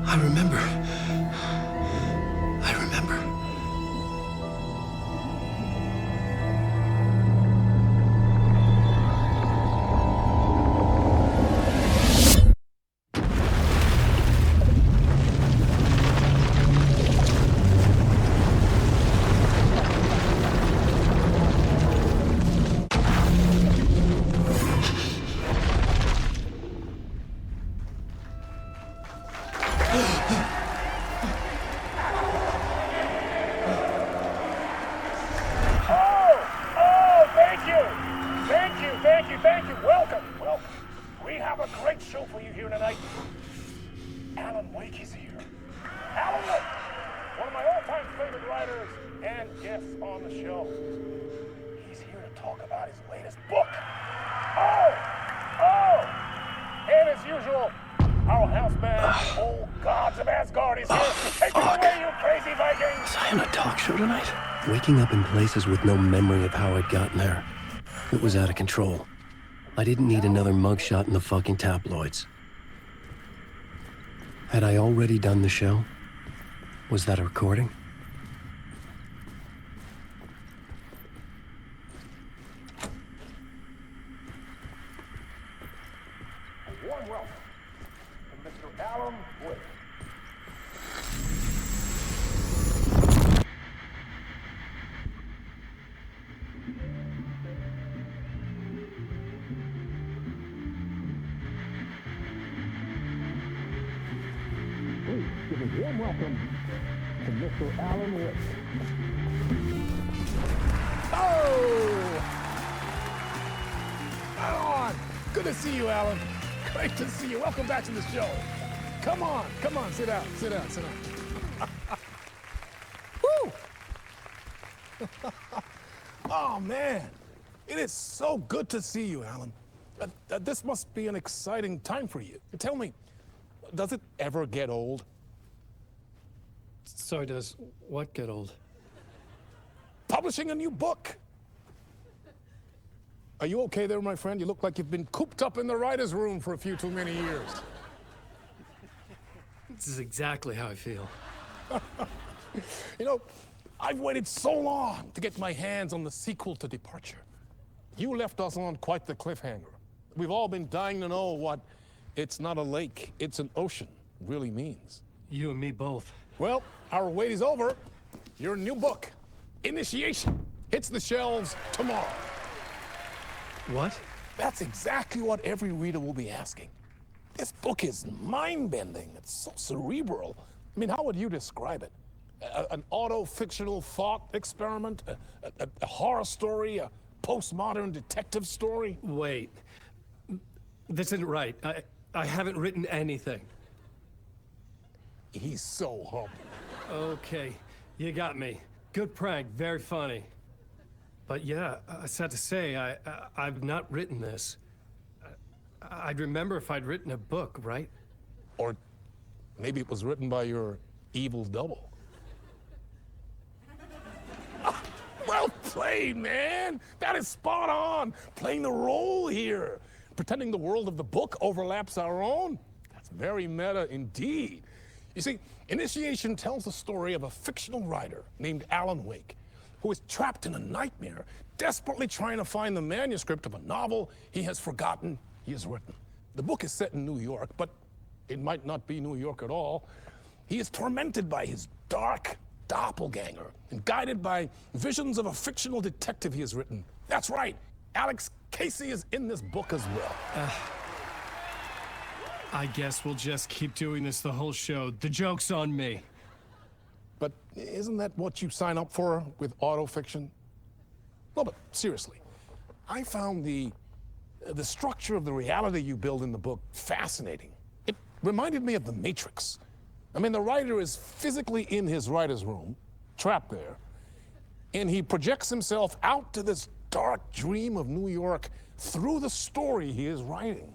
I remember. I remember. Waking up in places with no memory of how I'd gotten there. It was out of control. I didn't need another mugshot in the fucking tabloids. Had I already done the show? Was that a recording? A warm welcome to Mr. Alan Wake. Give a warm welcome to Mr. Alan Wake. Oh! Alan! Good to see you, Alan. Great to see you. Welcome back to the show. Come on, sit down. Woo! Oh, man. It is so good to see you, Alan. This must be an exciting time for you. Tell me, does it ever get old? Sorry, does what get old? Publishing a new book. Are you okay there, my friend? You look like you've been cooped up in the writer's room for a few too many years. This is exactly how I feel. You know, I've waited so long to get my hands on the sequel to Departure. You left us on quite the cliffhanger. We've all been dying to know what "it's not a lake, it's an ocean" really means. You and me both. Well, our wait is over. Your new book, Initiation, hits the shelves tomorrow. What? That's exactly what every reader will be asking. This book is mind-bending. It's so cerebral. I mean, how would you describe it? An auto-fictional thought experiment? A horror story? A postmodern detective story? Wait. This isn't right. I haven't written anything. He's so humble. Okay, you got me. Good prank, very funny. But yeah, sad to say, I've not written this. I'd remember if I'd written a book, right? Or maybe it was written by your evil double. Well played, man! That is spot on! Playing the role here. Pretending the world of the book overlaps our own. That's very meta indeed. You see, Initiation tells the story of a fictional writer named Alan Wake, who is trapped in a nightmare, desperately trying to find the manuscript of a novel he has forgotten he has written. The book is set in New York, but it might not be New York at all. He is tormented by his dark doppelganger and guided by visions of a fictional detective he has written. That's right, Alex Casey is in this book as well. I guess we'll just keep doing this the whole show. The joke's on me. But isn't that what you sign up for with autofiction? No, but seriously, I found the structure of the reality you build in the book fascinating. It reminded me of The Matrix. I mean, the writer is physically in his writer's room, trapped there, and he projects himself out to this dark dream of New York through the story he is writing.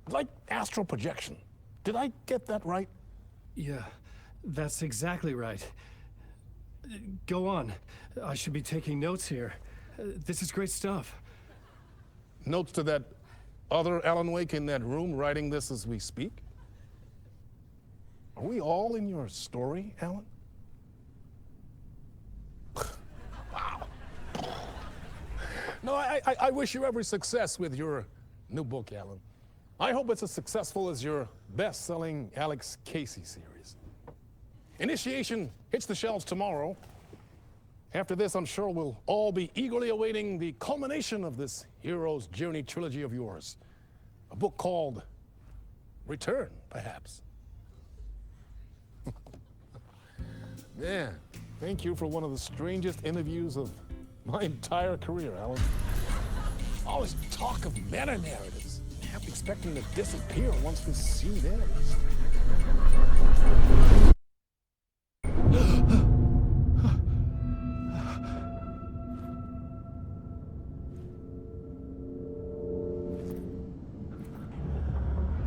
Like astral projection. Did I get that right? Yeah, that's exactly right. Go on. I should be taking notes here. This is great stuff. Notes to that other Alan Wake in that room writing this as we speak? Are we all in your story, Alan? Wow. No, I wish you every success with your new book, Alan. I hope it's as successful as your best-selling Alex Casey series. Initiation hits the shelves tomorrow. After this, I'm sure we'll all be eagerly awaiting the culmination of this hero's journey trilogy of yours. A book called Return, perhaps. Man, thank you for one of the strangest interviews of my entire career, Alan. Always talk of meta-narratives. Half expecting to disappear once this scene ends.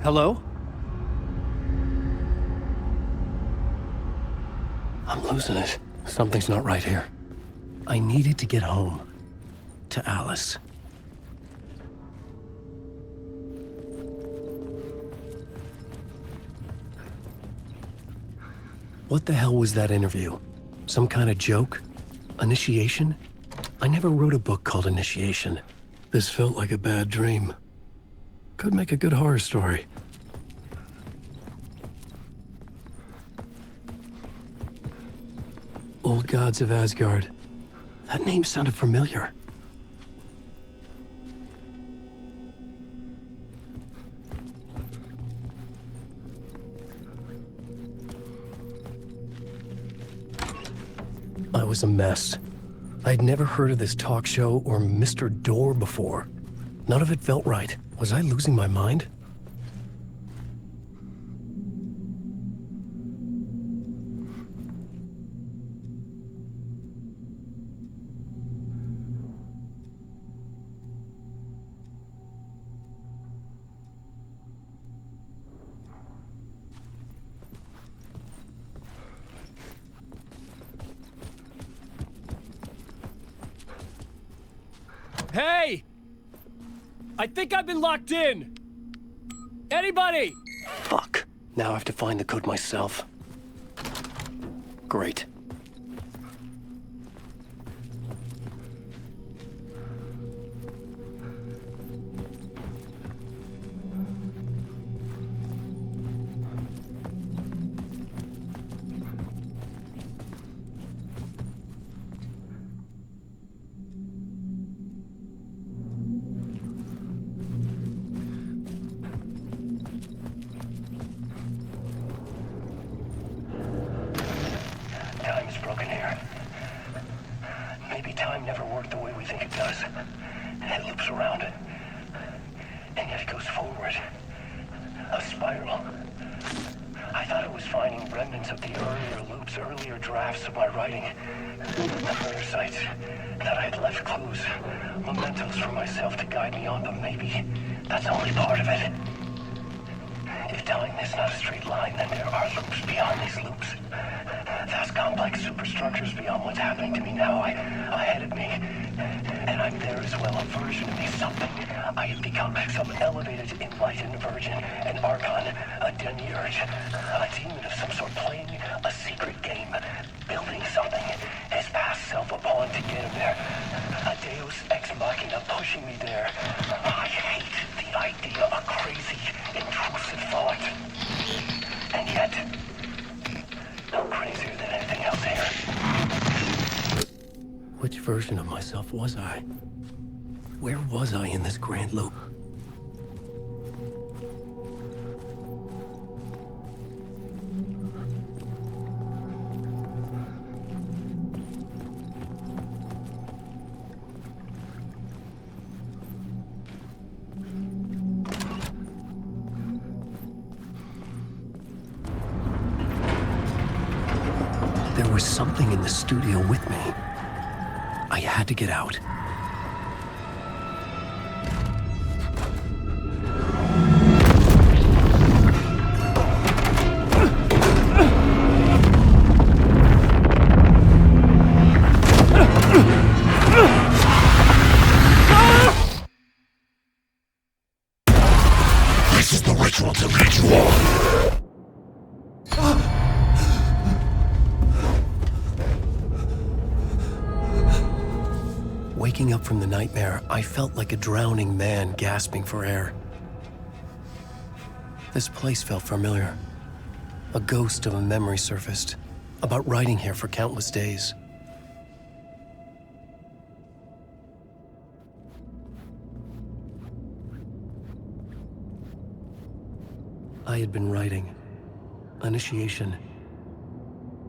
Hello? I'm losing it. Something's not right here. I needed to get home. To Alice. What the hell was that interview? Some kind of joke? Initiation? I never wrote a book called Initiation. This felt like a bad dream. Could make a good horror story. Old Gods of Asgard. That name sounded familiar. I was a mess. I'd never heard of this talk show or Mr. Door before. None of it felt right. Was I losing my mind? Hey! I think I've been locked in! Anybody! Fuck. Now I have to find the code myself. Great. Time is broken here. Maybe time never worked the way we think it does. It loops around, and yet it goes forward. A spiral. I thought it was finding remnants of the earlier loops, earlier drafts of my writing. Murder sites that I had left clues, mementos for myself to guide me on, but maybe that's only part of it. If time is not a straight line, then there are loops beyond these loops. Vast complex superstructures beyond what's happening to me now, ahead of me. And I'm there as well, a version of me, something. I have become some elevated, enlightened virgin, an archon, a demiurge, a demon of some sort, playing a secret game, building something, his past self upon to get him there. A deus ex machina pushing me there. I hate the idea of crazy, intrusive thought. And yet, no crazier than anything else here. Which version of myself was I? Where was I in this grand loop? There was something in the studio with me. I had to get out. This is the ritual to lead you on. Waking up from the nightmare, I felt like a drowning man gasping for air. This place felt familiar. A ghost of a memory surfaced, about riding here for countless days. I had been writing. Initiation.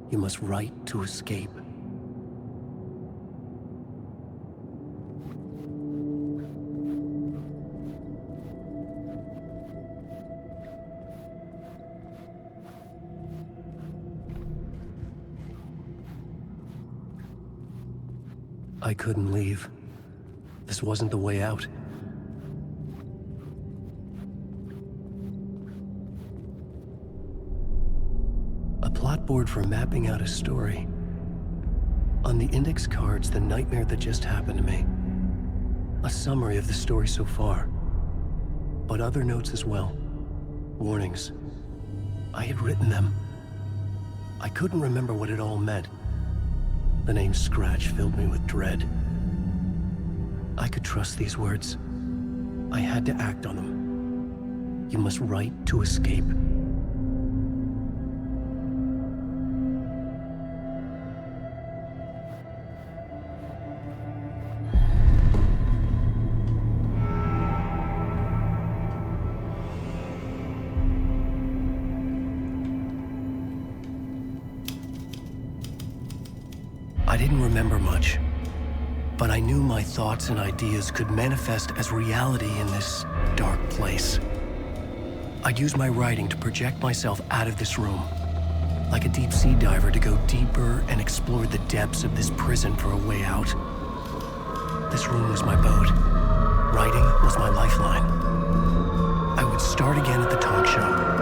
You must write to escape. I couldn't leave. This wasn't the way out. A plot board for mapping out a story. On the index cards, the nightmare that just happened to me. A summary of the story so far. But other notes as well. Warnings. I had written them. I couldn't remember what it all meant. The name Scratch filled me with dread. I could trust these words. I had to act on them. You must write to escape. I didn't remember much, but I knew my thoughts and ideas could manifest as reality in this dark place. I'd use my writing to project myself out of this room, like a deep-sea diver to go deeper and explore the depths of this prison for a way out. This room was my boat. Writing was my lifeline. I would start again at the talk show.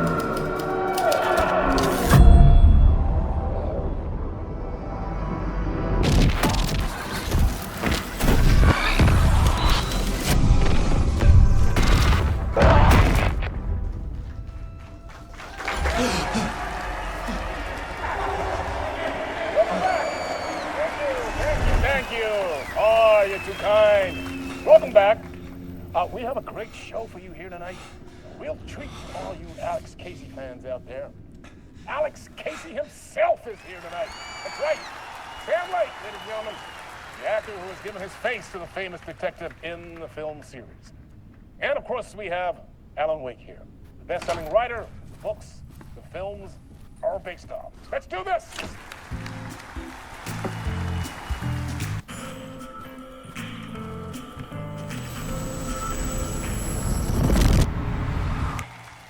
We have a great show for you here tonight. A real treat for all you Alex Casey fans out there. Alex Casey himself is here tonight. That's right. Sam Lake, ladies and gentlemen. The actor who has given his face to the famous detective in the film series. And of course, we have Alan Wake here. The best-selling writer, the books, the films are based on. Let's do this!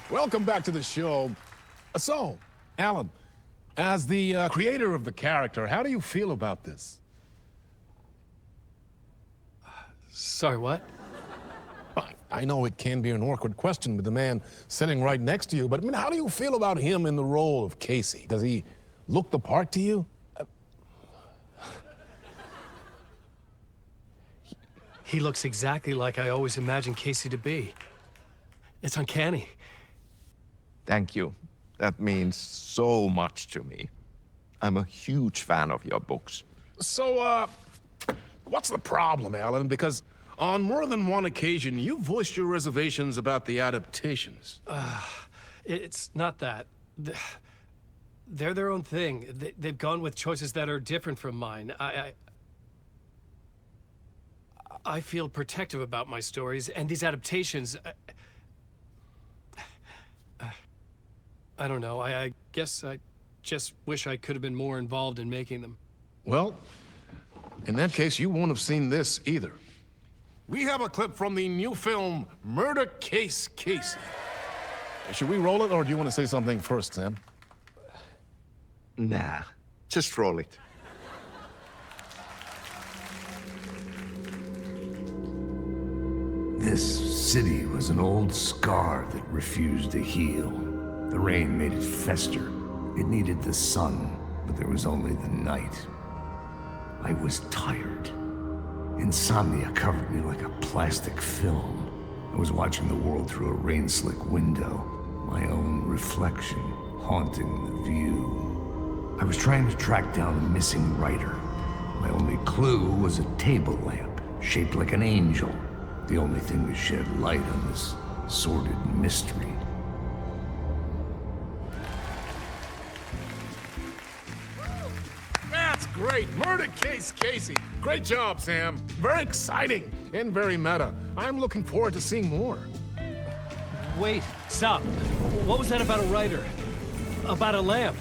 Welcome back to the show. So, Alan, as the creator of the character, how do you feel about this? Sorry, what? I know it can be an awkward question with the man sitting right next to you, but I mean, how do you feel about him in the role of Casey? Does he look the part to you? He looks exactly like I always imagined Casey to be. It's uncanny. Thank you. That means so much to me. I'm a huge fan of your books. So, what's the problem, Alan? Because on more than one occasion, you voiced your reservations about the adaptations. It's not that. They're their own thing. They've gone with choices that are different from mine. I feel protective about my stories, and these adaptations... I don't know. I guess I just wish I could have been more involved in making them. Well, in that case, you won't have seen this either. We have a clip from the new film, Murder Case Casey. Should we roll it, or do you want to say something first, Sam? Nah, just roll it. This city was an old scar that refused to heal. The rain made it fester. It needed the sun, but there was only the night. I was tired. Insomnia covered me like a plastic film. I was watching the world through a rain-slick window, my own reflection haunting the view. I was trying to track down a missing writer. My only clue was a table lamp shaped like an angel. The only thing to shed light on this sordid mystery. That's great. Murder case, Casey. Great job, Sam. Very exciting and very meta. I'm looking forward to seeing more. Wait, stop. What was that about a writer? About a lamp?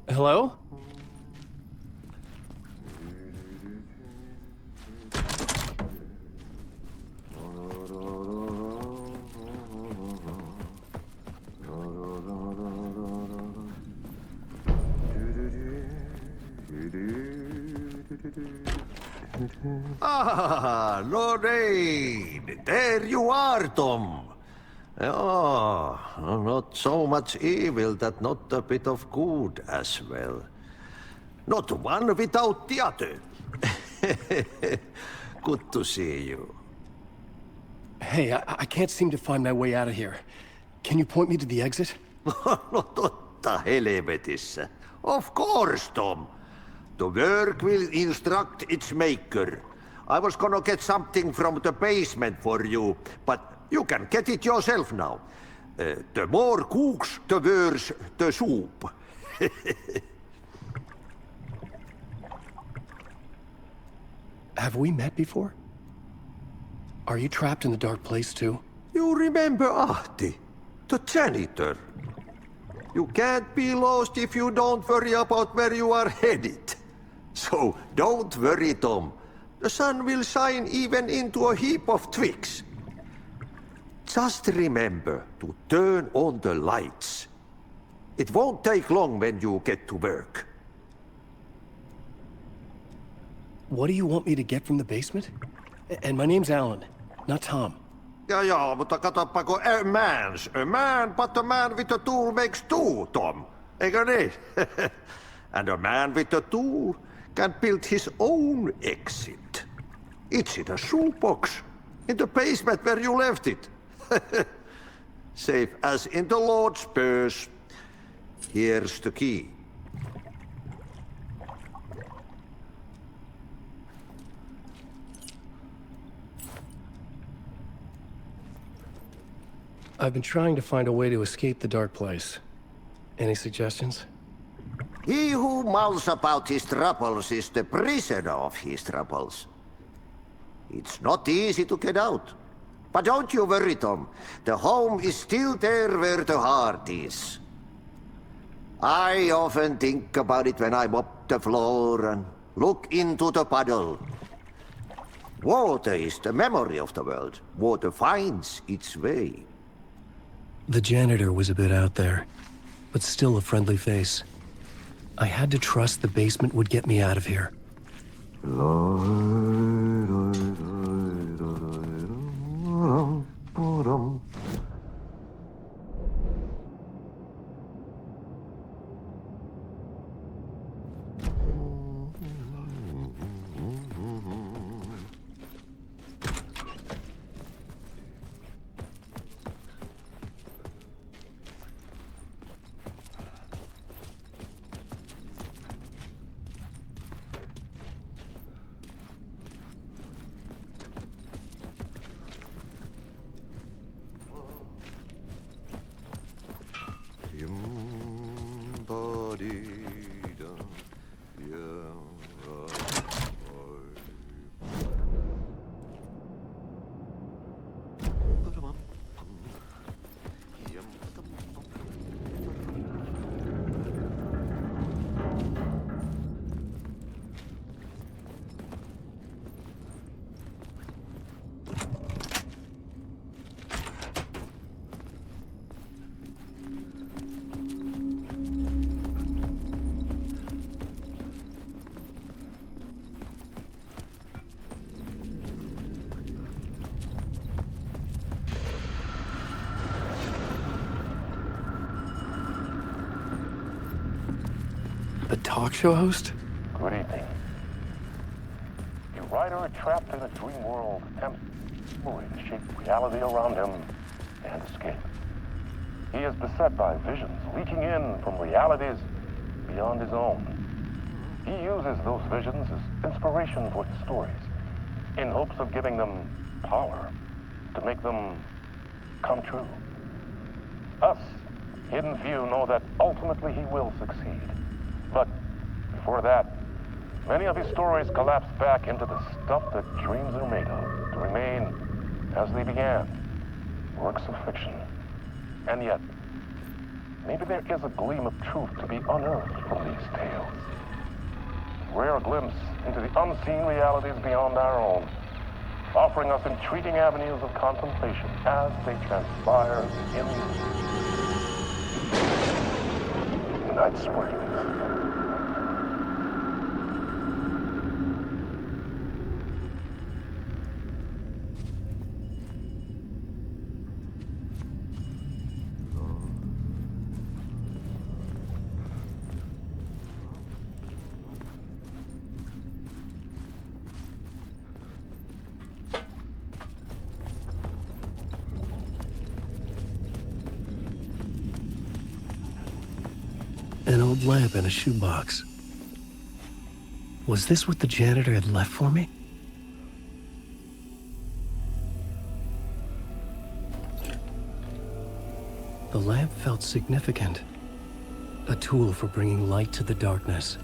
Hello? Ah, Lorraine! There you are, Tom. Oh, not so much evil that not a bit of good as well. Not one without the other. Good to see you. Hey, I can't seem to find my way out of here. Can you point me to the exit? No totta helvetissä. Of course, Tom. The work will instruct its maker. I was gonna get something from the basement for you, but you can get it yourself now. The more cooks, the worse the soup. Have we met before? Are you trapped in the dark place too? You remember Ahti, the janitor. You can't be lost if you don't worry about where you are headed. So don't worry, Tom. The sun will shine even into a heap of twigs. Just remember to turn on the lights. It won't take long when you get to work. What do you want me to get from the basement? And my name's Alan, not Tom. Ja, mutta katsoppa, a man, but a man with a tool makes two, Tom. Eikö niin? And a man with a tool can build his own exit. It's in a shoebox, in the basement where you left it. Safe as in the Lord's purse. Here's the key. I've been trying to find a way to escape the dark place. Any suggestions? He who mulls about his troubles is the prisoner of his troubles. It's not easy to get out. But don't you worry, Tom. The home is still there where the heart is. I often think about it when I mop the floor and look into the puddle. Water is the memory of the world. Water finds its way. The janitor was a bit out there, but still a friendly face. I had to trust the basement would get me out of here. The talk show host? Good evening. A writer trapped in a dream world attempts to shape reality around him and escape. He is beset by visions leaking in from realities beyond his own. He uses those visions as inspiration for his stories, in hopes of giving them power to make them come true. Us, Hidden Few, know that ultimately he will succeed. But before that, many of his stories collapse back into the stuff that dreams are made of, to remain as they began, works of fiction. And yet, maybe there is a gleam of truth to be unearthed from these tales. A rare glimpse into the unseen realities beyond our own, offering us intriguing avenues of contemplation as they transpire in the night spring. An old lamp in a shoebox. Was this what the janitor had left for me? The lamp felt significant. A tool for bringing light to the darkness.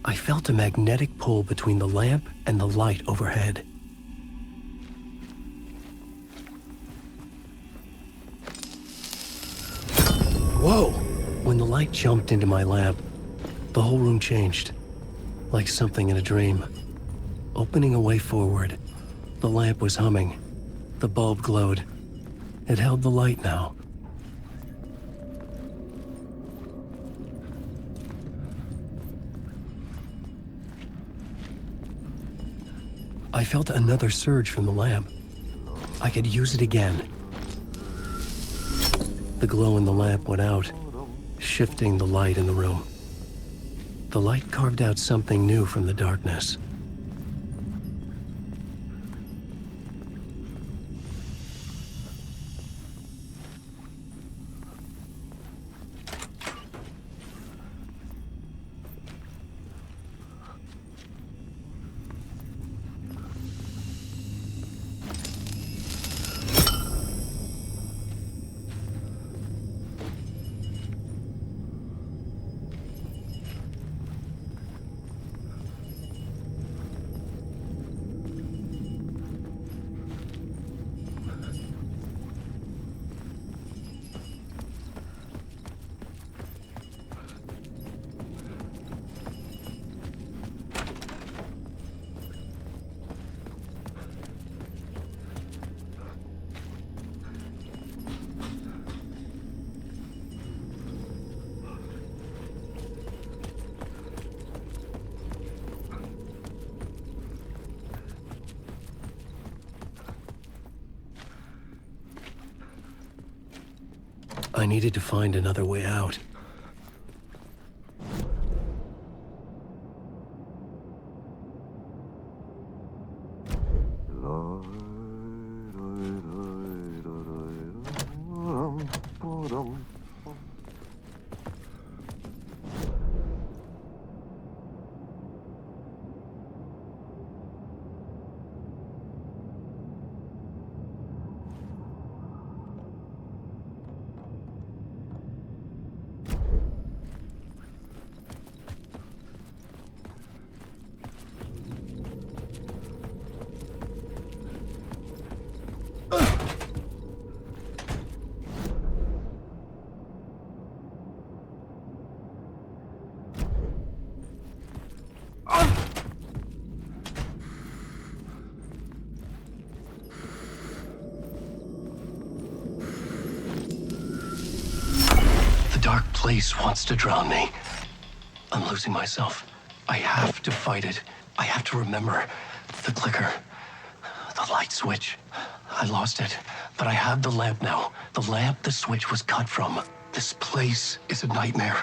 I felt a magnetic pull between the lamp and the light overhead. Whoa! When the light jumped into my lamp, the whole room changed, like something in a dream. Opening a way forward, the lamp was humming. The bulb glowed. It held the light now. I felt another surge from the lamp. I could use it again. The glow in the lamp went out, shifting the light in the room. The light carved out something new from the darkness. I needed to find another way out. The dark place wants to drown me. I'm losing myself. I have to fight it. I have to remember the clicker, the light switch. I lost it, but I have the lamp now. The lamp the switch was cut from. This place is a nightmare.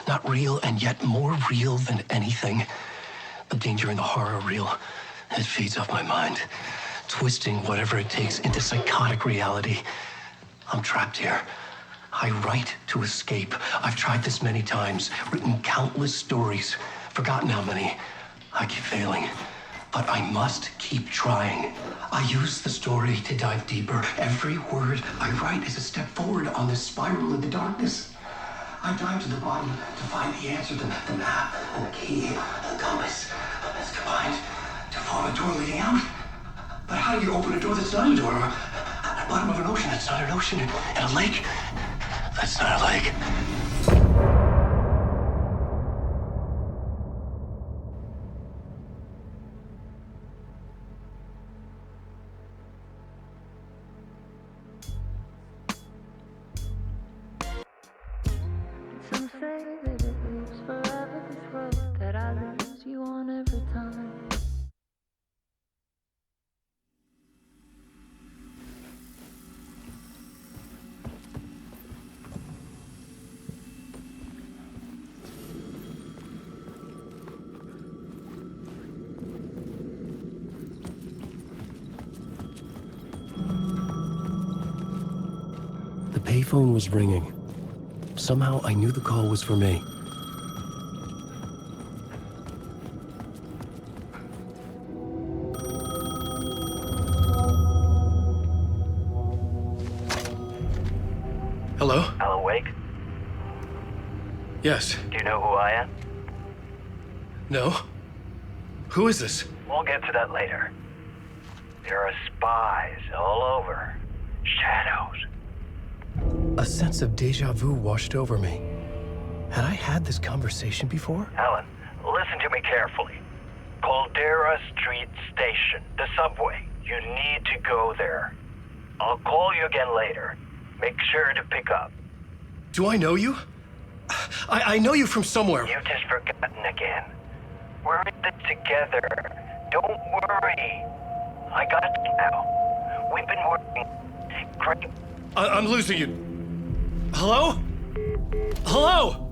Not real, and yet more real than anything. The danger in the horror reel. It feeds off my mind, twisting whatever it takes into psychotic reality. I'm trapped here. I write to escape. I've tried this many times, written countless stories, forgotten how many. I keep failing, but I must keep trying. I use the story to dive deeper. Every word I write is a step forward on this spiral in the darkness. I dive to the bottom to find the answer, the map, and the key, and the compass. It's combined to form a door leading out. But how do you open a door that's not a door? At the bottom of an ocean that's not an ocean, and a lake that's not a lake. Some say that it lives forever, this road that I lose you on every time. The payphone was ringing. Somehow I knew the call was for me. Hello? Alan Wake? Yes. Do you know who I am? No? Who is this? We'll get to that later. There are spies all over. Shadows. A sense of deja vu washed over me. Had I had this conversation before? Alan, listen to me carefully. Caldera Street Station, the subway. You need to go there. I'll call you again later. Make sure to pick up. Do I know you? I know you from somewhere. You've just forgotten again. We're in it together. Don't worry. I got you now. We've been working. Great. I'm losing you. Hello? Hello?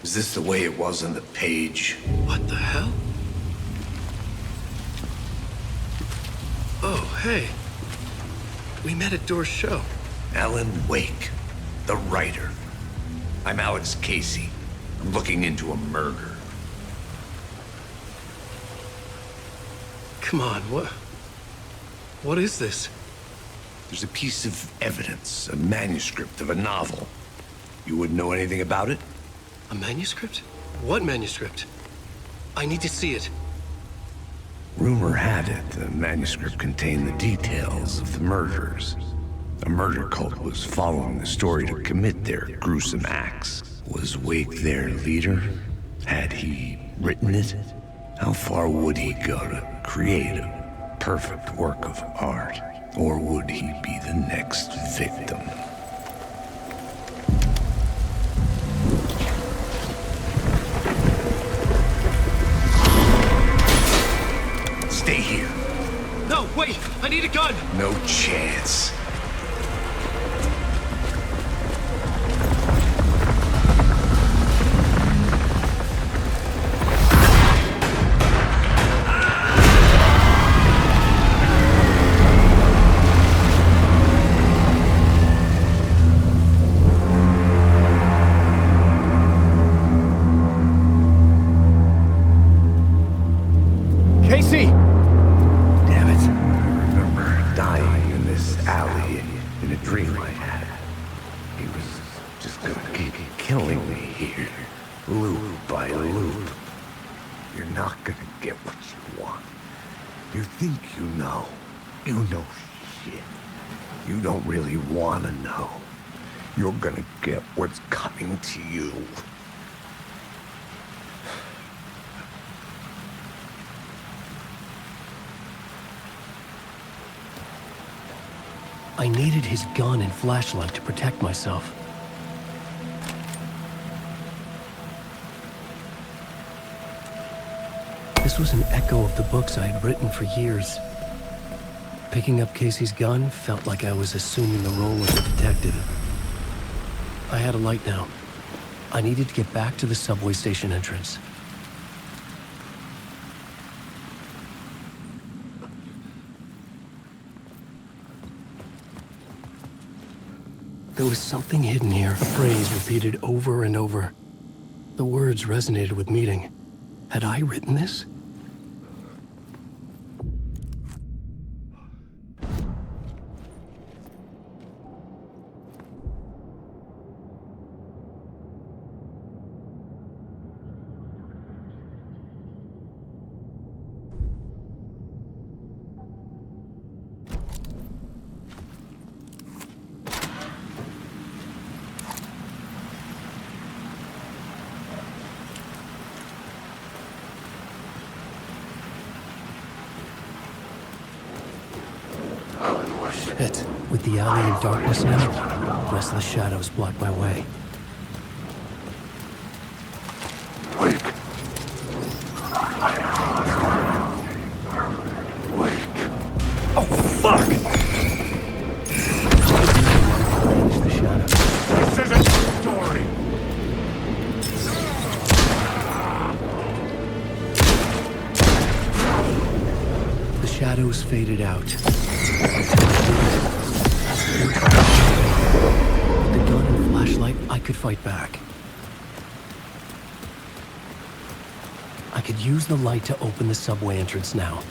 Is this the way it was on the page? What the hell? Oh, hey. We met at Door's show. Alan Wake, the writer. I'm Alex Casey. I'm looking into a murder. Come on, what is this? There's a piece of evidence, a manuscript of a novel. You wouldn't know anything about it? A manuscript? What manuscript? I need to see it. Rumor had it the manuscript contained the details of the murders. A murder cult was following the story to commit their gruesome acts. Was Wake their leader? Had he written it? How far would he go to create a perfect work of art? Or would he be the next victim? Stay here. No, wait! I need a gun! No chance. Casey! Damn it. I remember dying in this alley in a dream I had. He was just gonna keep killing me here, loop by loop. You're not gonna get what you want. You think you know. You know shit. You don't really wanna know. You're gonna get what's coming to you. I needed his gun and flashlight to protect myself. This was an echo of the books I had written for years. Picking up Casey's gun felt like I was assuming the role of a detective. I had a light now. I needed to get back to the subway station entrance. There was something hidden here, a phrase repeated over and over. The words resonated with meaning. Had I written this? Shit. With the alley in darkness now, restless shadows block my way. Wake. Oh, fuck! The shadows. This isn't a story. glows faded out. With the gun and flashlight, I could fight back. I could use the light to open the subway entrance now.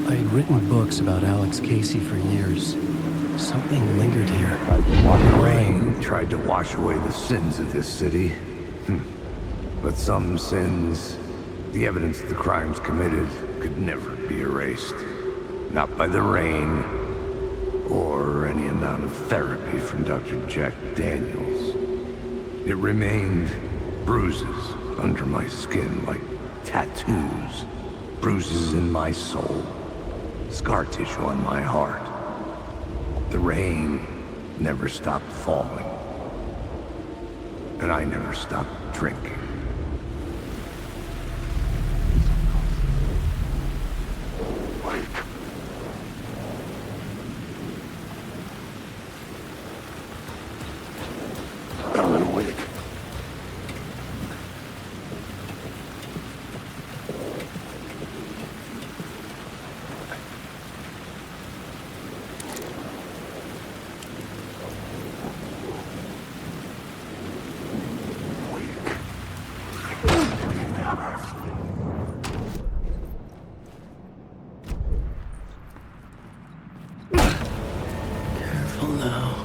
I'd written books about Alex Casey for years. Something lingered here. The rain tried to wash away the sins of this city. But some sins, the evidence of the crimes committed, could never be erased. Not by the rain, or any amount of therapy from Dr. Jack Daniels. It remained bruises under my skin, like tattoos. Bruises in my soul. Scar tissue on my heart. The rain never stopped falling. And I never stopped drinking. Careful now.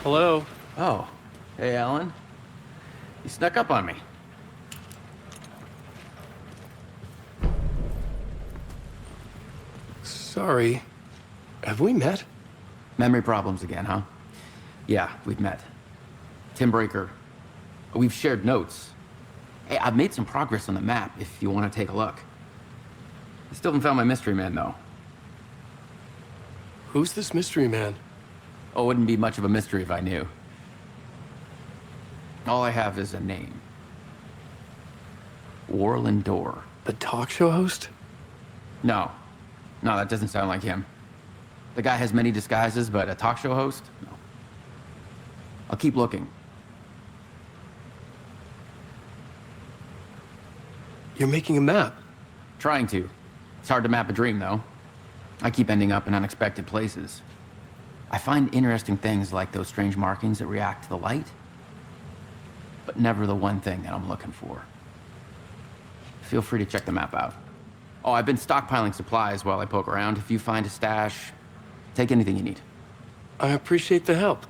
Hello? Oh, hey, Alan. You snuck up on me. Sorry. Have we met? Memory problems again, huh? Yeah, we've met. Tim Breaker. We've shared notes. Hey, I've made some progress on the map if you want to take a look. I still haven't found my mystery man, though. Who's this mystery man? Oh, it wouldn't be much of a mystery if I knew. All I have is a name. Warland Dorr. The talk show host? No. No, that doesn't sound like him. The guy has many disguises, but a talk show host? No. I'll keep looking. You're making a map. Trying to. It's hard to map a dream, though. I keep ending up in unexpected places. I find interesting things like those strange markings that react to the light, but never the one thing that I'm looking for. Feel free to check the map out. Oh, I've been stockpiling supplies while I poke around. If you find a stash, take anything you need. I appreciate the help.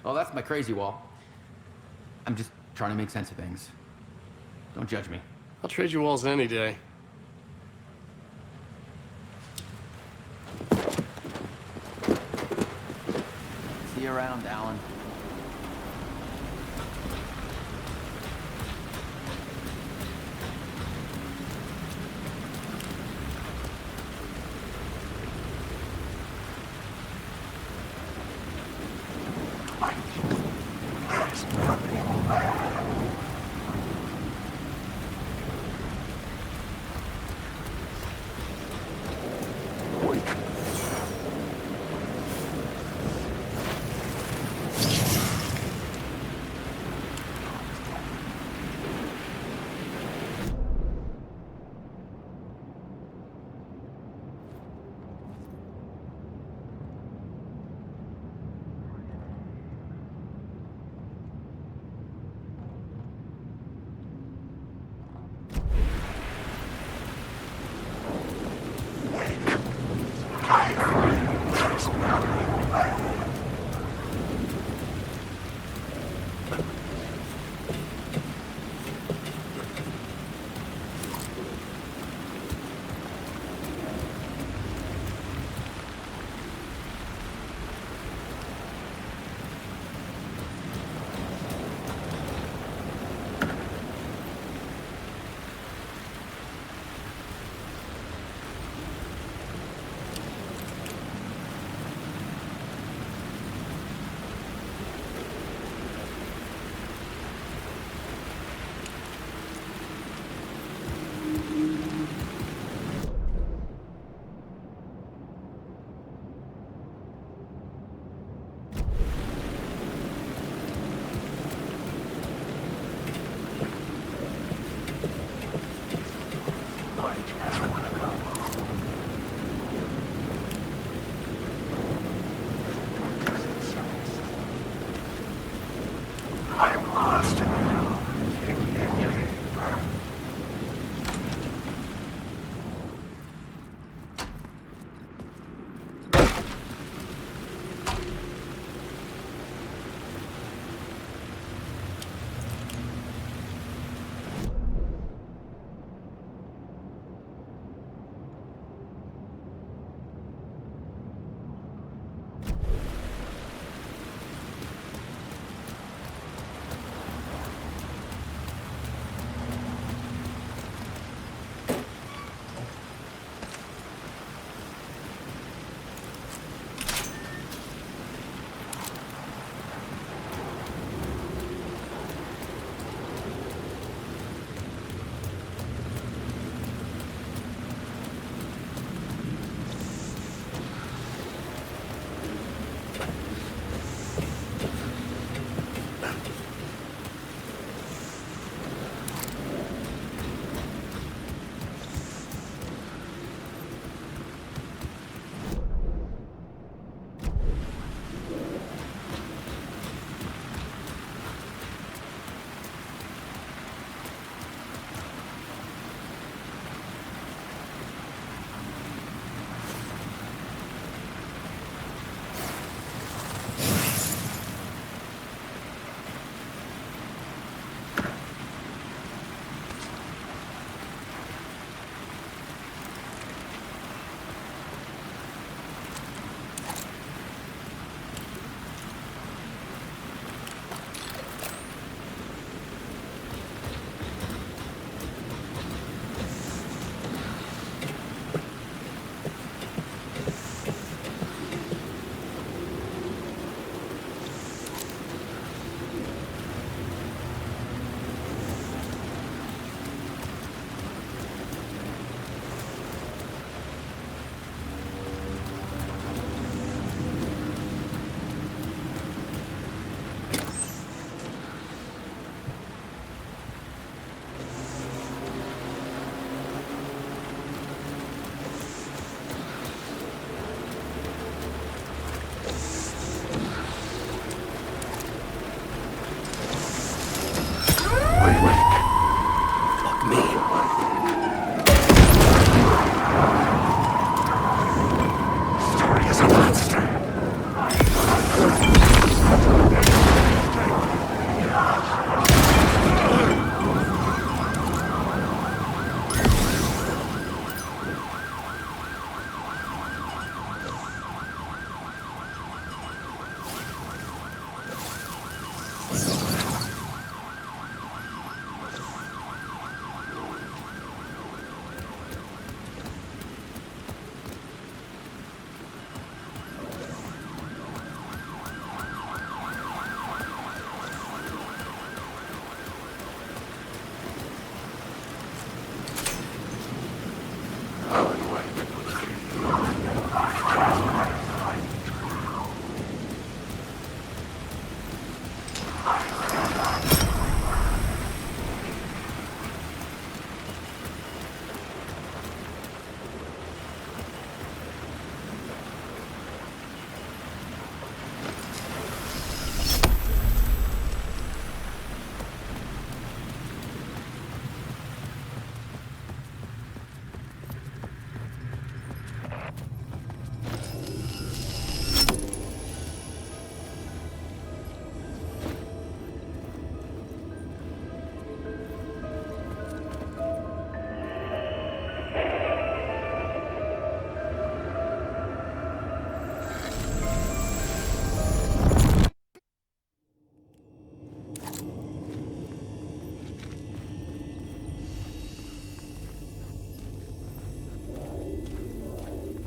Well, that's my crazy wall. I'm just trying to make sense of things. Don't judge me. I'll trade you walls any day. See you around, Alan.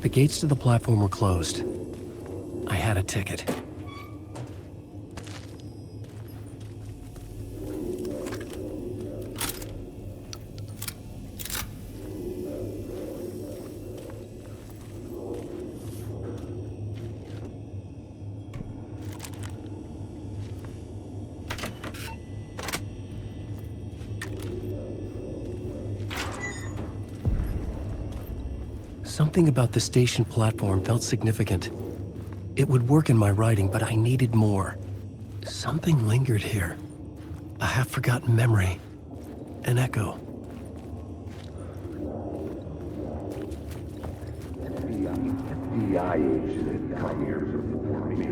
The gates to the platform were closed. I had a ticket. Something about the station platform felt significant. It would work in my writing, but I needed more. Something lingered here. A half-forgotten memory. An echo. FBI agent had come here before me.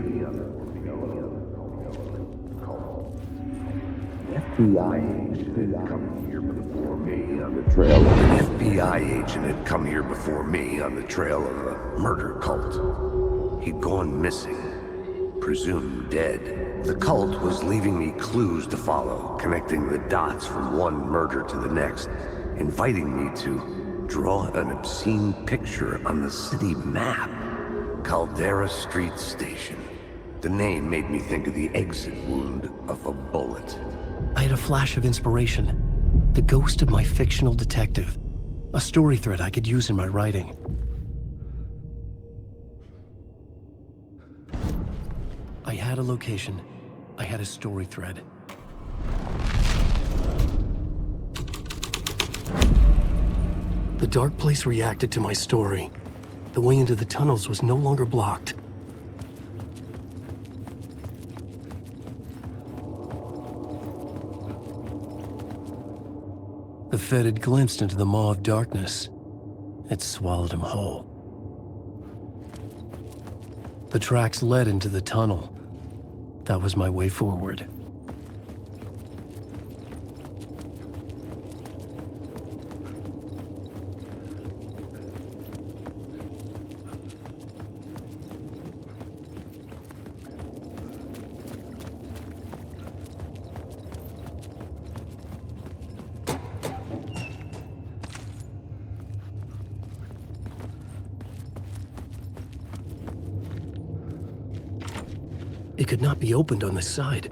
FBI agent had come here before me on the trail. An FBI agent had come here before me on the trail of a murder cult. He'd gone missing, presumed dead. The cult was leaving me clues to follow, connecting the dots from one murder to the next, inviting me to draw an obscene picture on the city map. Caldera Street Station. The name made me think of the exit wound of a bullet. I had a flash of inspiration. The ghost of my fictional detective. A story thread I could use in my writing. I had a location. I had a story thread. The dark place reacted to my story. The way into the tunnels was no longer blocked. The Fed had glimpsed into the maw of darkness. It swallowed him whole. The tracks led into the tunnel. That was my way forward. It could not be opened on this side.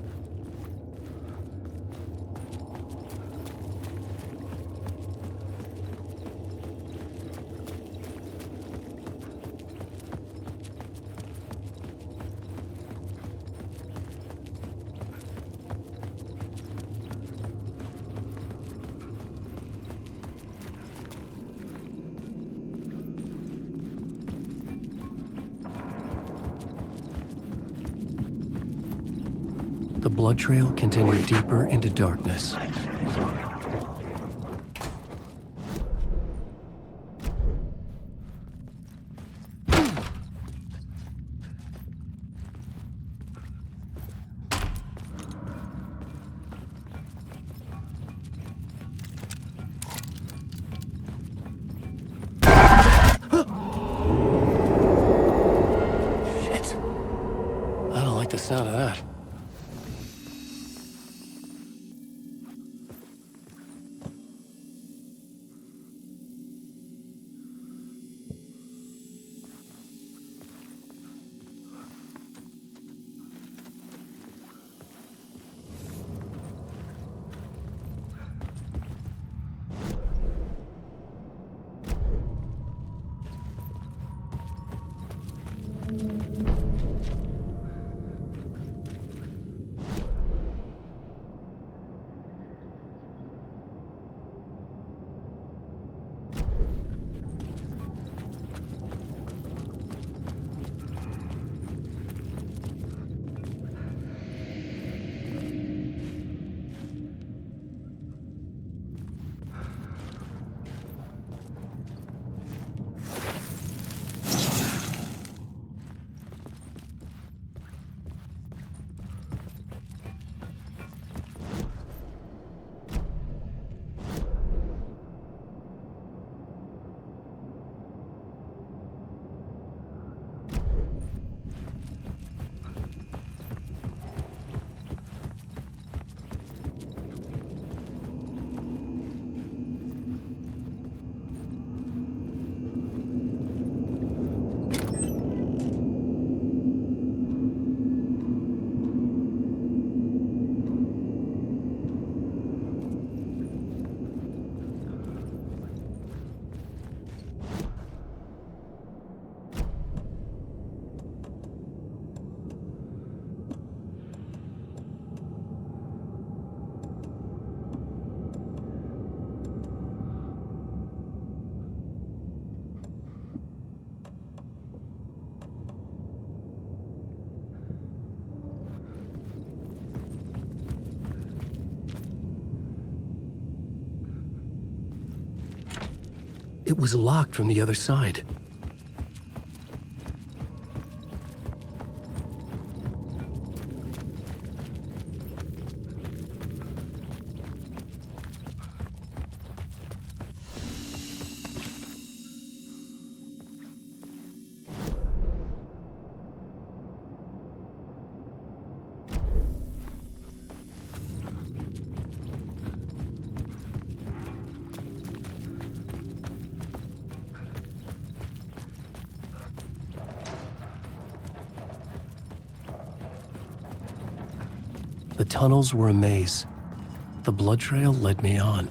The blood trail continued deeper into darkness. Shit. I don't like the sound of that. It was locked from the other side. The tunnels were a maze. The blood trail led me on.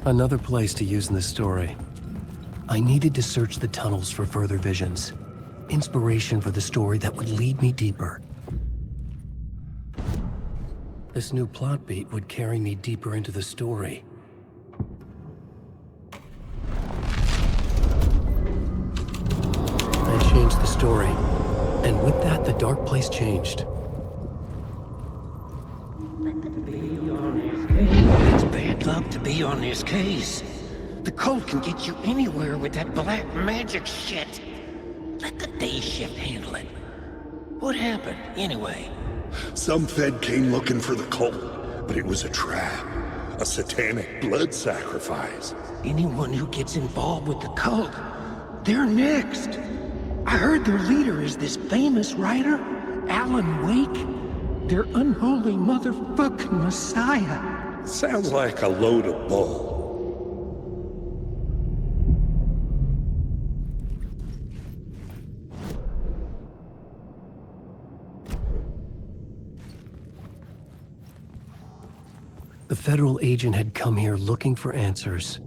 Another place to use in this story. I needed to search the tunnels for further visions. Inspiration for the story that would lead me deeper. This new plot beat would carry me deeper into the story. I changed the story, and with that, the dark place changed. It's bad luck to be on this case. The cult can get you anywhere with that black magic shit. Let the day shift handle it. What happened, anyway? Some Fed came looking for the cult, but it was a trap. A satanic blood sacrifice. Anyone who gets involved with the cult, they're next. I heard their leader is this famous writer, Alan Wake. Their unholy motherfucking messiah. Sounds like a load of bull. The federal agent had come here looking for answers.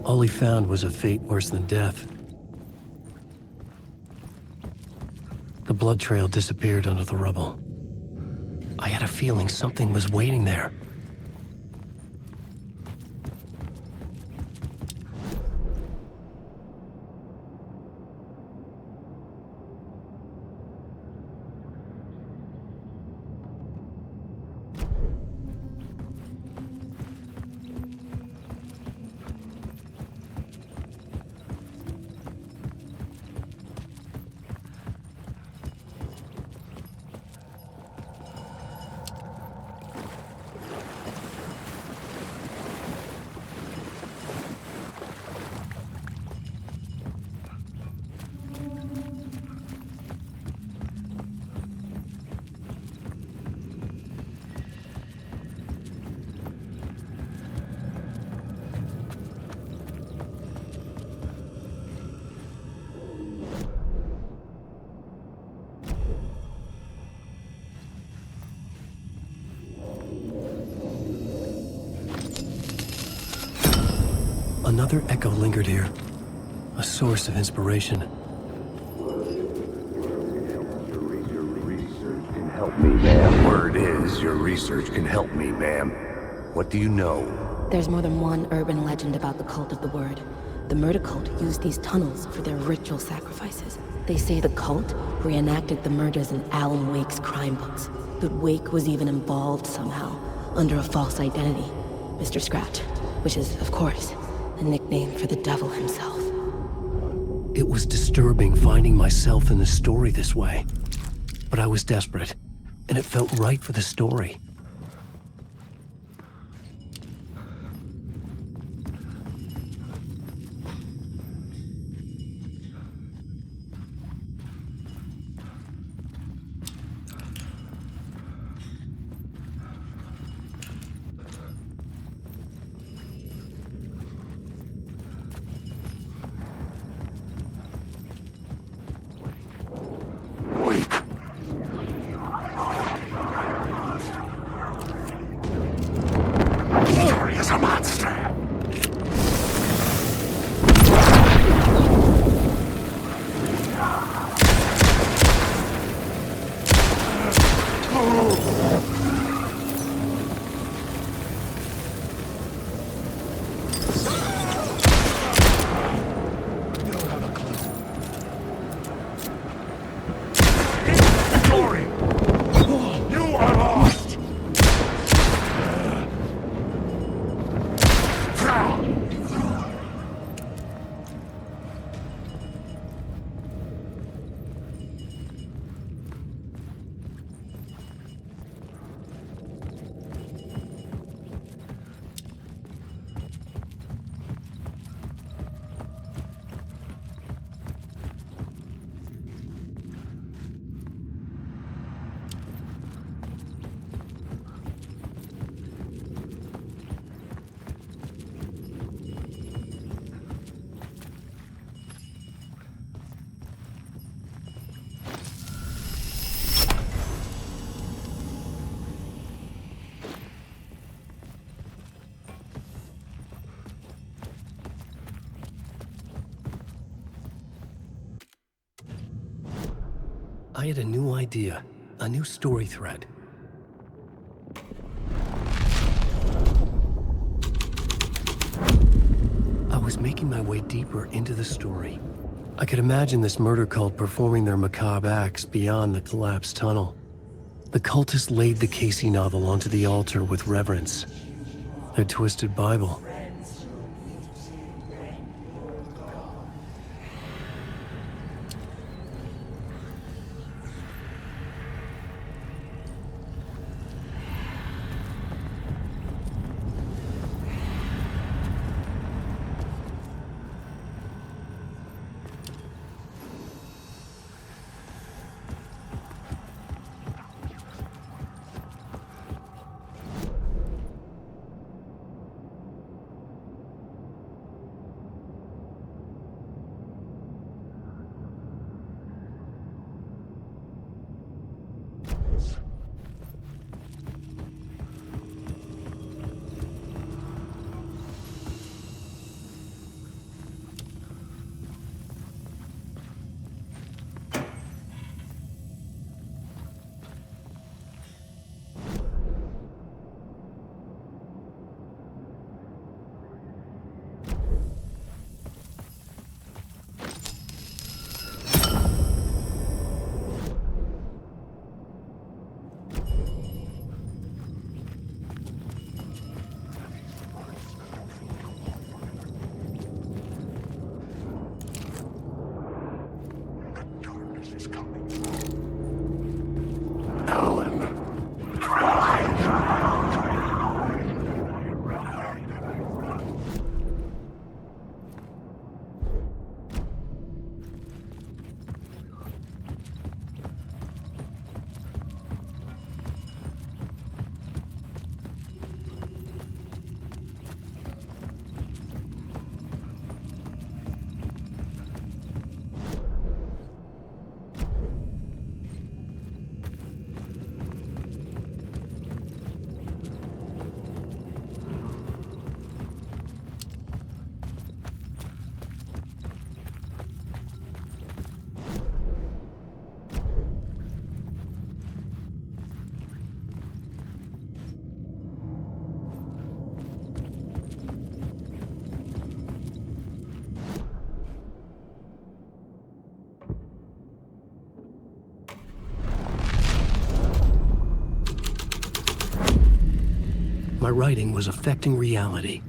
All he found was a fate worse than death. The blood trail disappeared under the rubble. I had a feeling something was waiting there. Another echo lingered here, a source of inspiration. Help me, ma'am. Word is, your research can help me, ma'am. What do you know? There's more than one urban legend about the Cult of the Word. The murder cult used these tunnels for their ritual sacrifices. They say the cult reenacted the murders in Alan Wake's crime books. But Wake was even involved somehow, under a false identity, Mr. Scratch, which is, of course, a nickname for the devil himself. It was disturbing finding myself in the story this way. But I was desperate, and it felt right for the story. I had a new idea, a new story thread. I was making my way deeper into the story. I could imagine this murder cult performing their macabre acts beyond the collapsed tunnel. The cultists laid the Casey novel onto the altar with reverence. Their twisted Bible. My writing was affecting reality.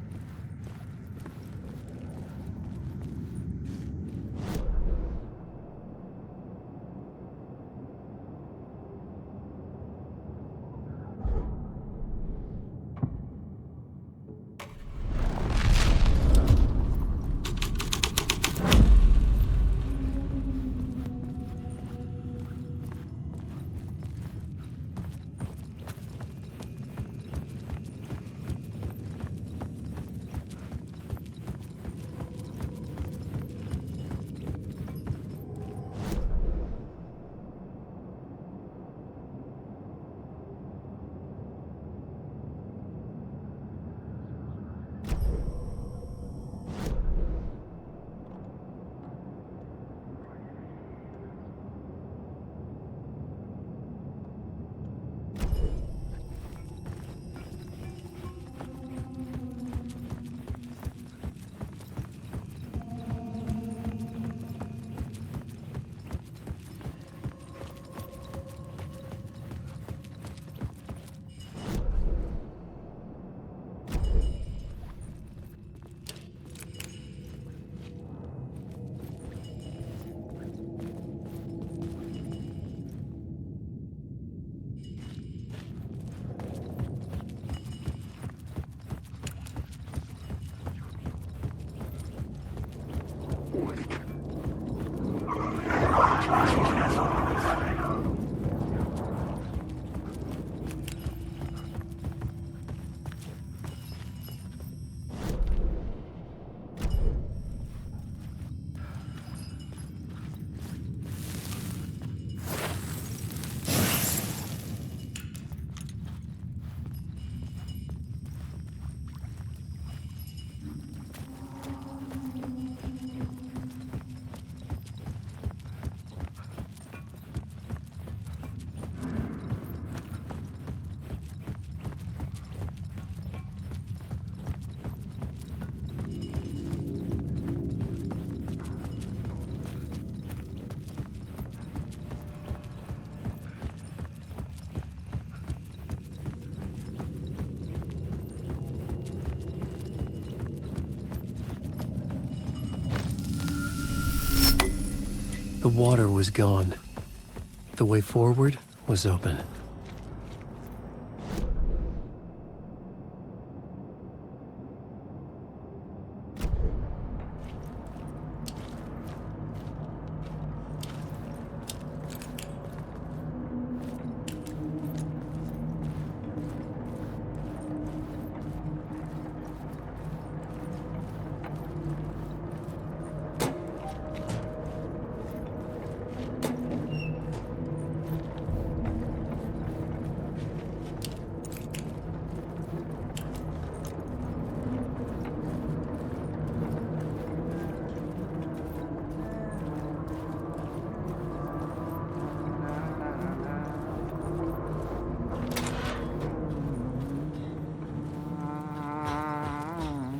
The water was gone. The way forward was open.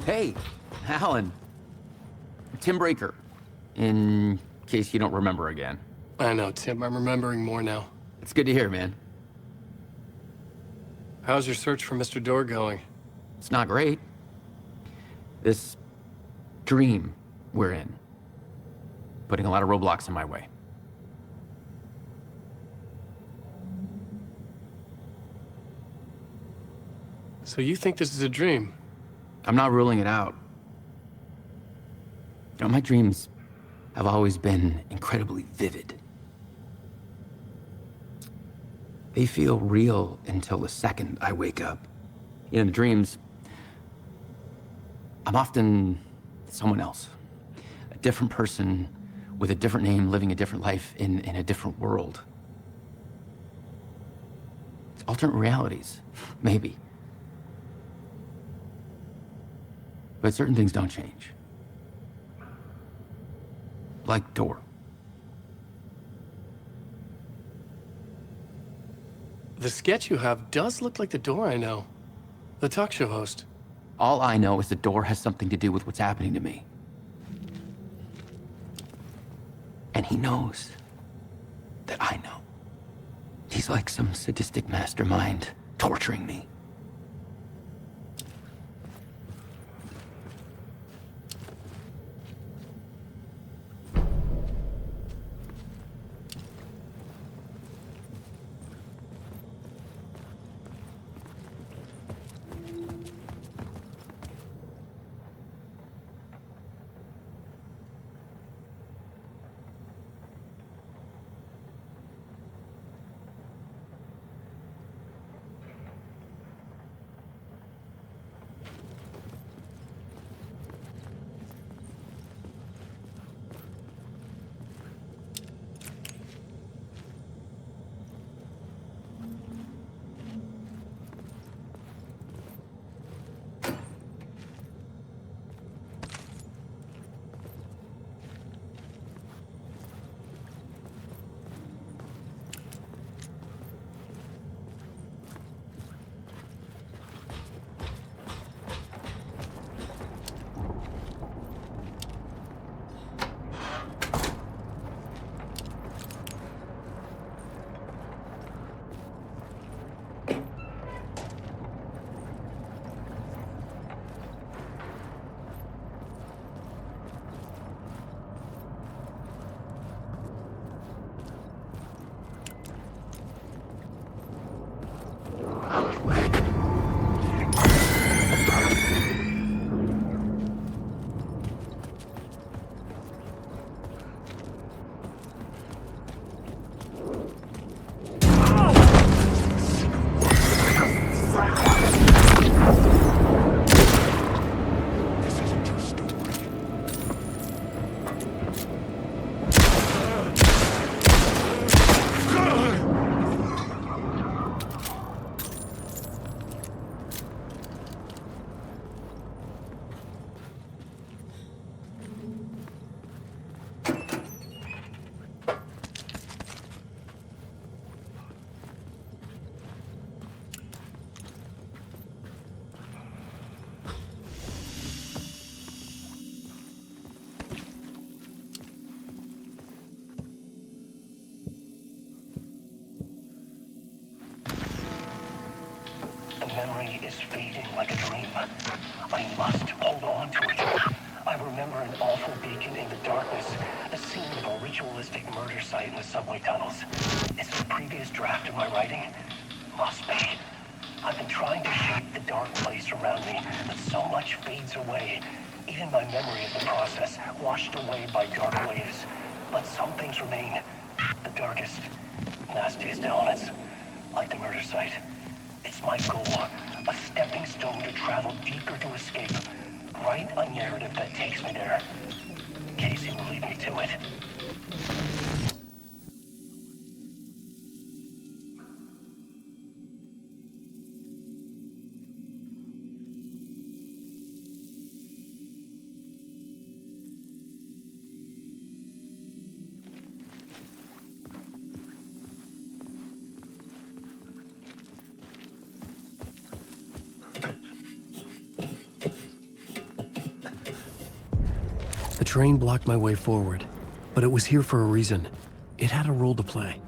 Hey, Alan. Tim Breaker, in case you don't remember again. I know, Tim. I'm remembering more now. It's good to hear, man. How's your search for Mr. Door going? It's not great. This dream we're in, putting a lot of roadblocks in my way. So you think this is a dream? I'm not ruling it out. You know, my dreams have always been incredibly vivid. They feel real until the second I wake up. In the dreams, I'm often someone else. A different person with a different name, living a different life in a different world. It's alternate realities, maybe. But certain things don't change. Like Door. The sketch you have does look like the Door I know. The talk show host. All I know is the Door has something to do with what's happening to me. And he knows that I know. He's like some sadistic mastermind torturing me. Memory is fading like a dream. I must hold on to it. I remember an awful beacon in the darkness, a scene of a ritualistic murder site in the subway tunnels. Is it a previous draft of my writing? Must be. I've been trying to shape the dark place around me, but so much fades away. Even my memory of the process, washed away by dark waves. But some things remain. The darkest, nastiest elements, like the murder site. It's my goal, a stepping stone to travel deeper to escape. Write a narrative that takes me there. Casey will lead me to it. The train blocked my way forward, but it was here for a reason. It had a role to play.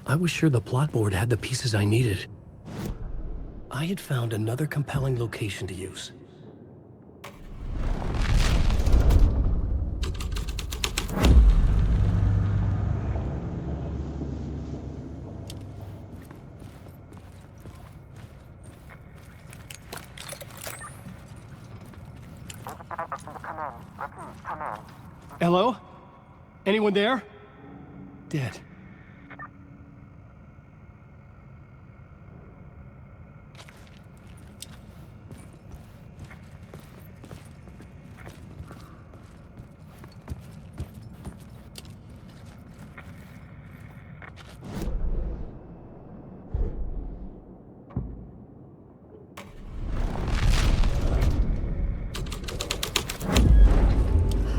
I was sure the plot board had the pieces I needed. I had found another compelling location to use. Hello? Anyone there? Dead.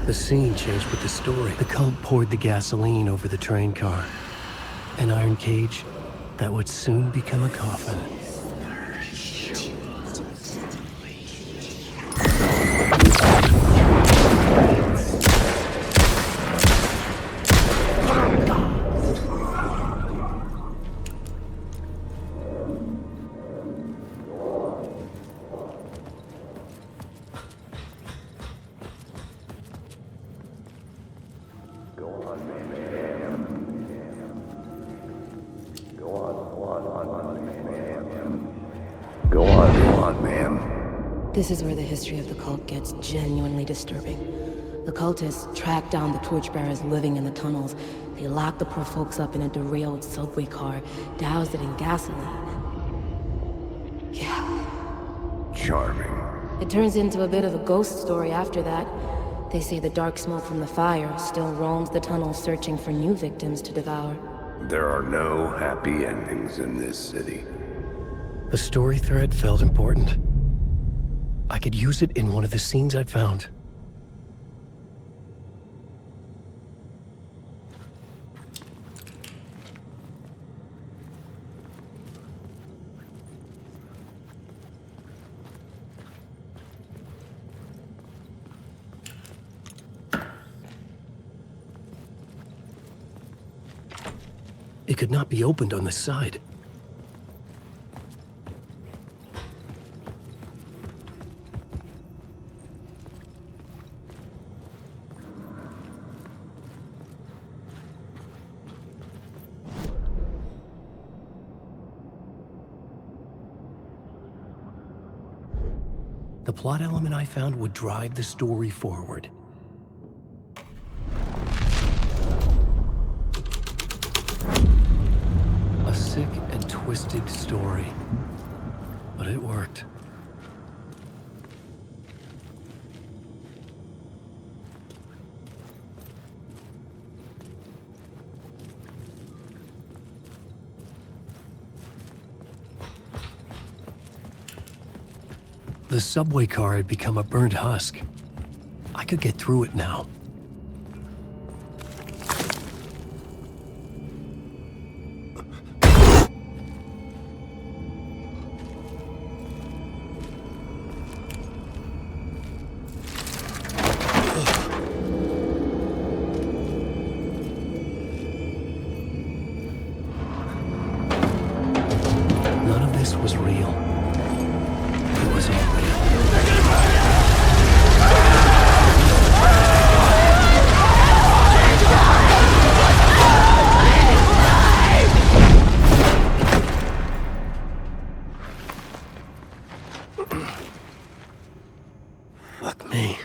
The scene changed with the story. The cult poured the gasoline over the train car. An iron cage that would soon become a coffin. This is where the history of the cult gets genuinely disturbing. The cultists tracked down the torchbearers living in the tunnels. They locked the poor folks up in a derailed subway car, doused it in gasoline. Yeah. Charming. It turns into a bit of a ghost story after that. They say the dark smoke from the fire still roams the tunnels searching for new victims to devour. There are no happy endings in this city. The story thread felt important. I could use it in one of the scenes I'd found. It could not be opened on the side. the plot element I found would drive the story forward. A sick and twisted story, but it worked. The subway car had become a burnt husk. I could get through it now. None of this was real. It was all real. Fuck me.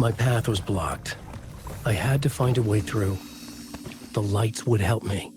My path was blocked. I had to find a way through. The lights would help me.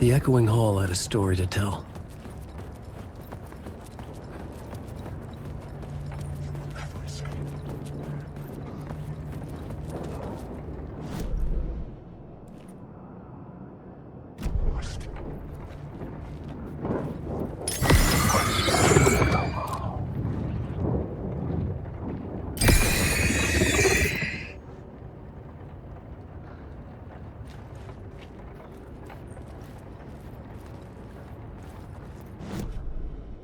The echoing hall had a story to tell.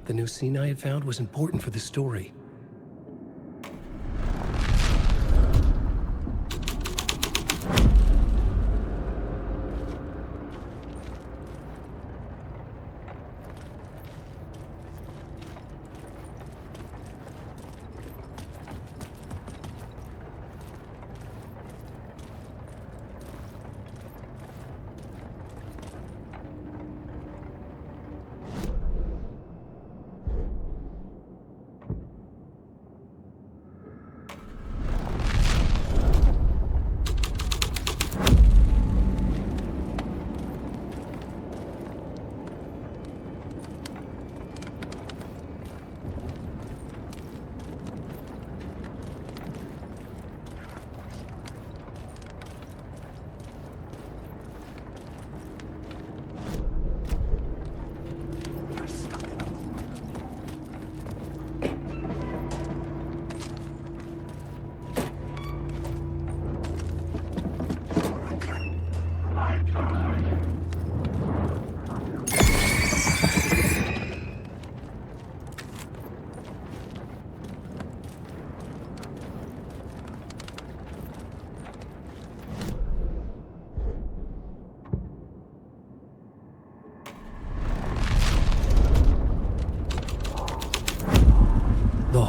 The new scene I had found was important for the story.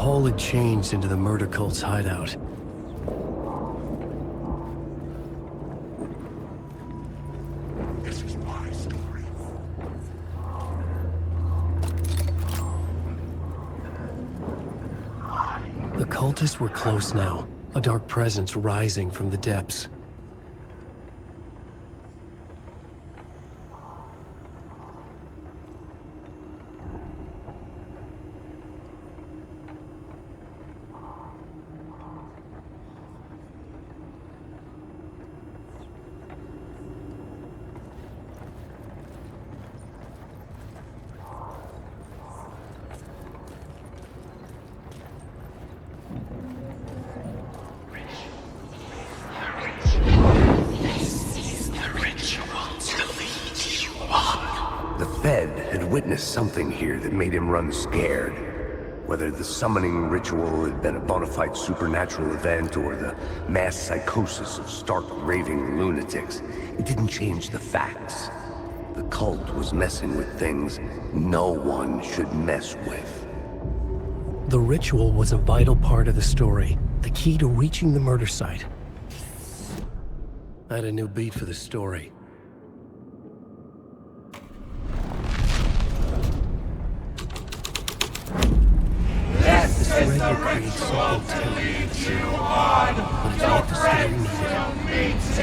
hall had changed into the murder cult's hideout. This is my story. The cultists were close now, a dark presence rising from the depths. Witnessed something here that made him run scared. Whether the summoning ritual had been a bona fide supernatural event or the mass psychosis of stark raving lunatics, it didn't change the facts. The cult was messing with things no one should mess with. The ritual was a vital part of the story, the key to reaching the murder site. I had a new beat for the story. Thread will create something terrible, but it's what the story needed.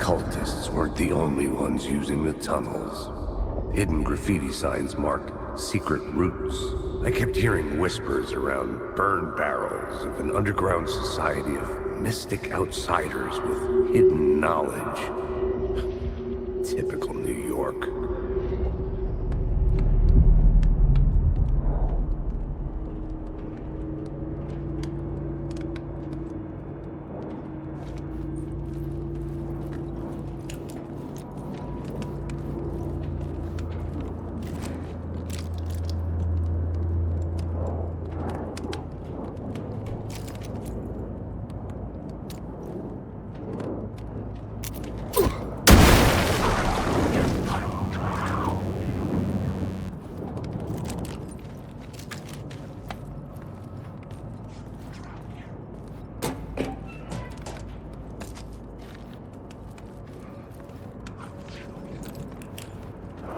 cultists weren't the only ones using the tunnels. Hidden graffiti signs marked secret routes. I kept hearing whispers around burn barrels of an underground society of mystic outsiders with hidden knowledge. Typical New York.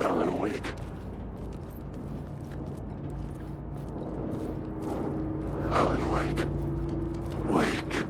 Alan Wake. Alan Wake. Wake.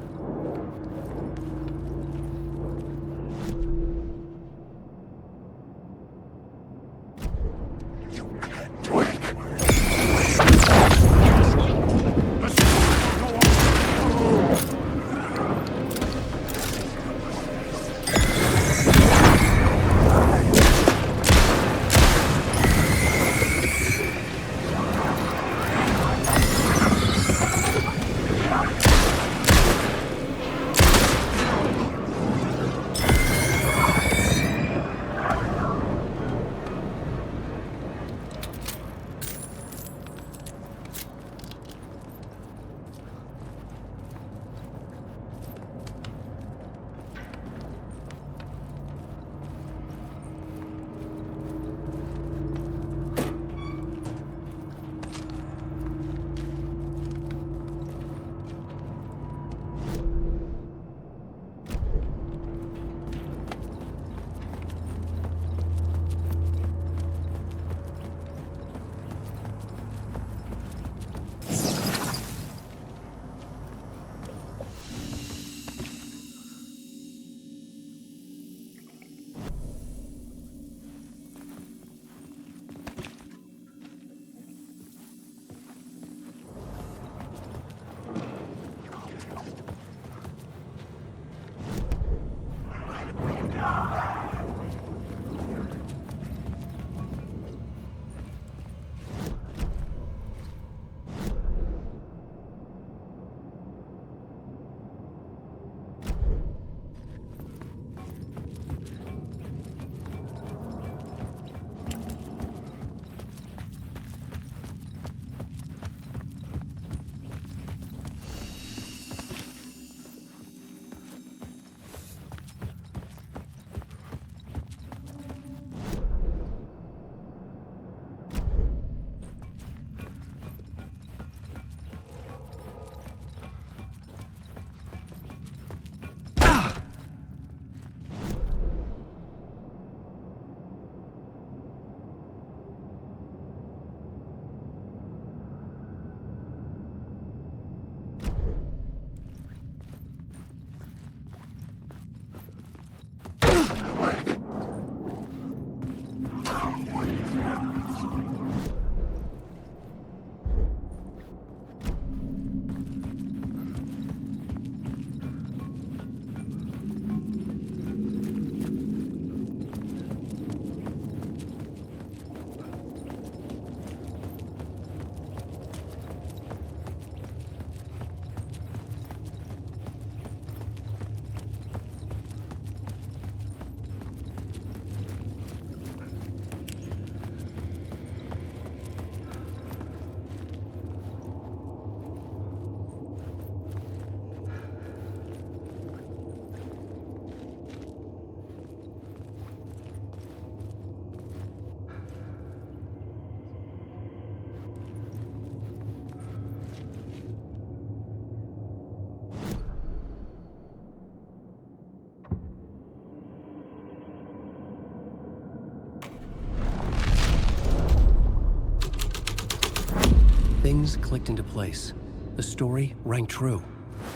Things clicked into place. The story rang true.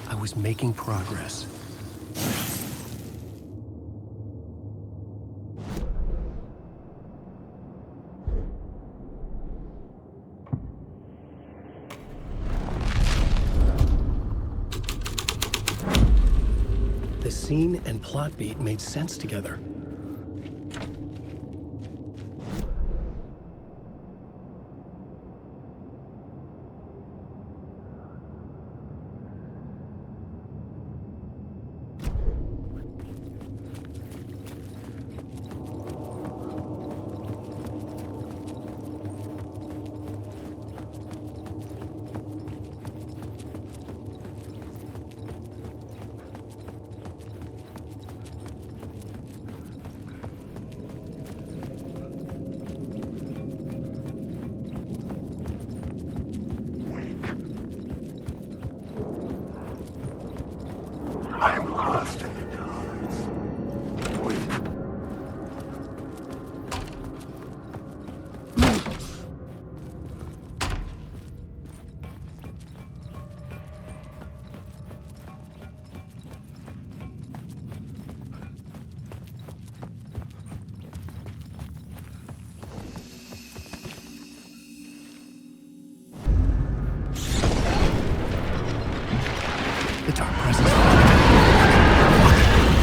I was making progress. scene and plot beat made sense together. I'm lost in the dark. Wait. The dark presence.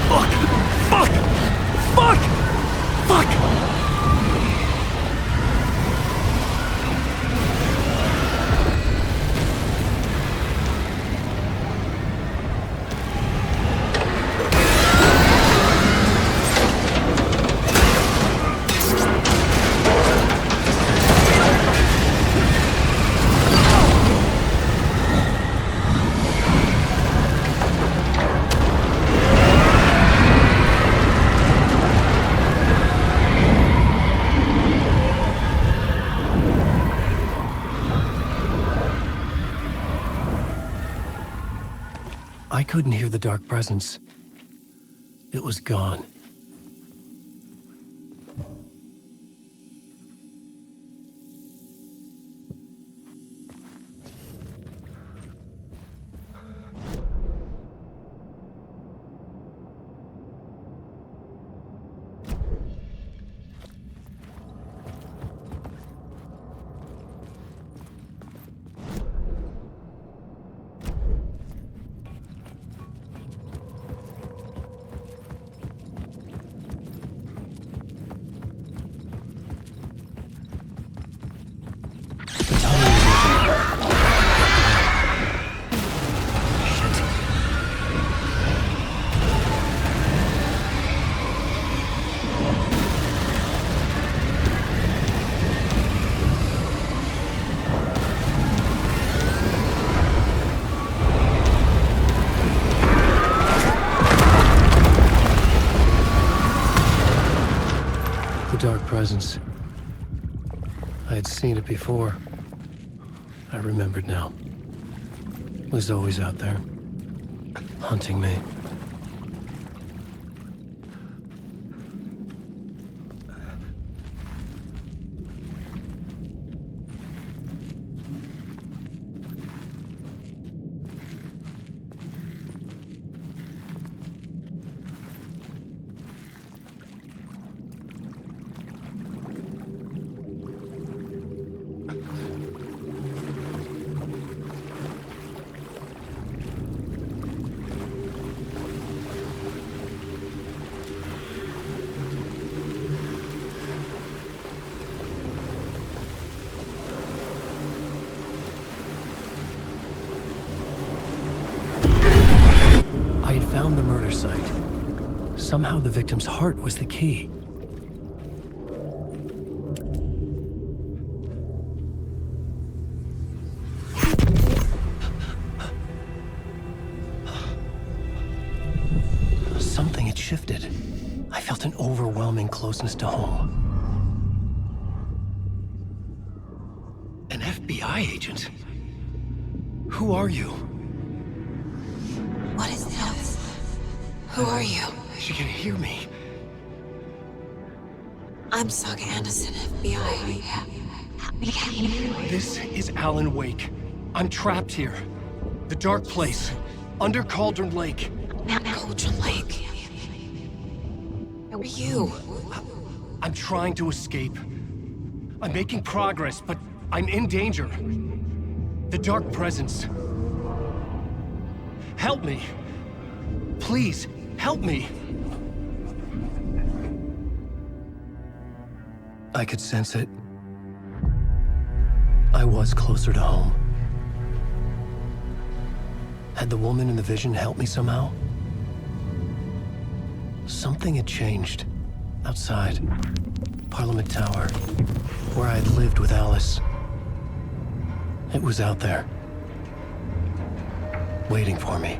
Fuck! Fuck! Fuck! Fuck! I couldn't hear the dark presence. It was gone. The dark presence. I had seen it before. I remembered now. It was always out there, hunting me. Found the murder site. Somehow the victim's heart was the key. Something had shifted. I felt an overwhelming closeness to home. An FBI agent? Who are you? What is this? Who are you? She can hear me. I'm Saga Anderson, FBI. This is Alan Wake. I'm trapped here. The dark place. Under Cauldron Lake. Cauldron Lake? Who are you? I'm trying to escape. I'm making progress, but I'm in danger. The dark presence. Help me. Please, Help me! I could sense it. I was closer to home. Had the woman in the vision helped me somehow? Something had changed. Outside. Parliament Tower. Where I had lived with Alice. It was out there. Waiting for me.